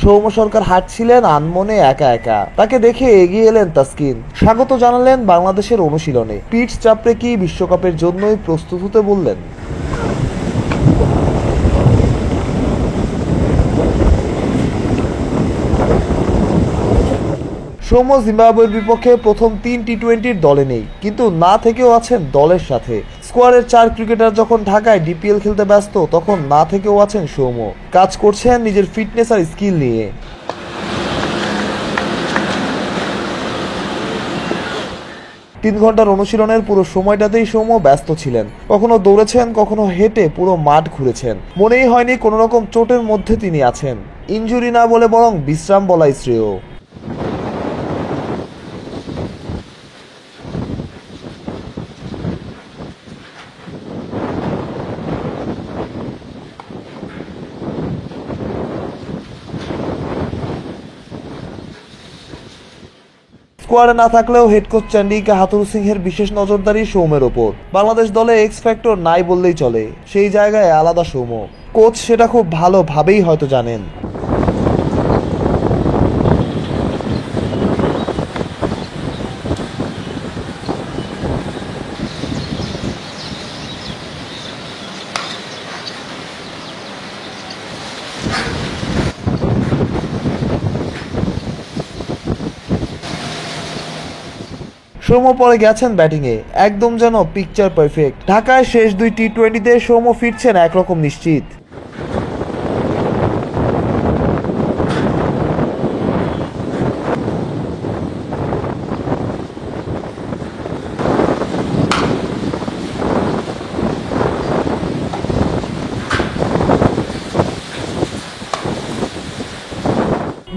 সৌম্য সরকার হাঁটছিলেন আনমনে একা একা। তাকে দেখে এগিয়ে এলেন তাসকিন, স্বাগত জানালেন বাংলাদেশের অনুশীলনে। পিচ চাপড়ে কি বিশ্বকাপের জন্যই প্রস্তুত হতে বললেন। সৌম্য জিম্বাবুয়ের বিপক্ষে প্রথম 3 টি-20-র দলে নেই, কিন্তু না থেকেও আছেন দলের সাথে। স্কোয়াডের 4 ক্রিকেটার যখন ঢাকায় ডিপিএল খেলতে ব্যস্ত, তখন না থেকেও আছেন সৌম্য। কাজ করছেন নিজের ফিটনেস আর স্কিল নিয়ে। 3 ঘন্টার অনুশীলনের পুরো সময়টাতেই সৌম্য ব্যস্ত ছিলেন। কখনো দৌড়েছেন, কখনো হেঁটে পুরো মাঠ ঘুরেছেন। মনেই হয়নি কোনো রকম চোটের মধ্যে তিনি আছেন। ইনজুরি না বলে বরং বিশ্রাম বলাই শ্রেয়। স্কোয়াডে না থাকলেও হেড কোচ চন্ডিকা হাথুরু সিংহের বিশেষ নজরদারি সৌম্যের ওপর। বাংলাদেশ দলে এক্স ফ্যাক্টর নাই বললেই চলে, সেই জায়গায় আলাদা সৌম্য। কোচ সেটা খুব ভালোভাবেই হয়তো জানেন। সৌম্য পরে গেছেন ব্যাটিংয়ে, একদম যেন পিকচার পারফেক্ট। ঢাকায় শেষ 2 টি-20-তে সৌম্য ফিরছেন একরকম নিশ্চিত।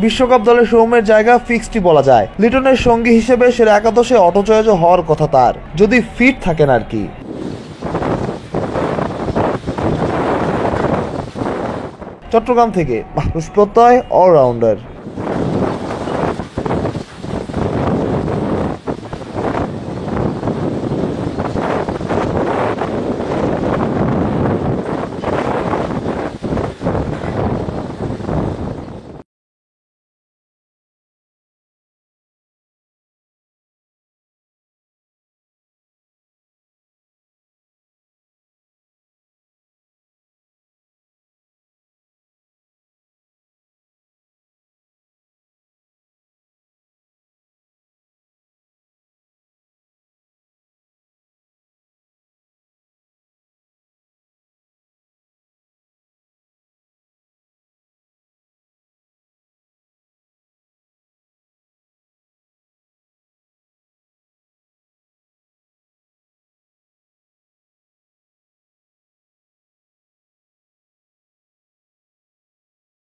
বিশ্বকাপ দলে সৌম্যের জায়গা ফিক্সডই বলা যায়। লিটনের সঙ্গী হিসেবে সেরা একাদশে অটোচয়েজ হওয়ার কথা তার, যদি ফিট থাকেন আর কি। চট্টগ্রাম থেকে মাহরুজ প্রত্যয়, অলরাউন্ডার।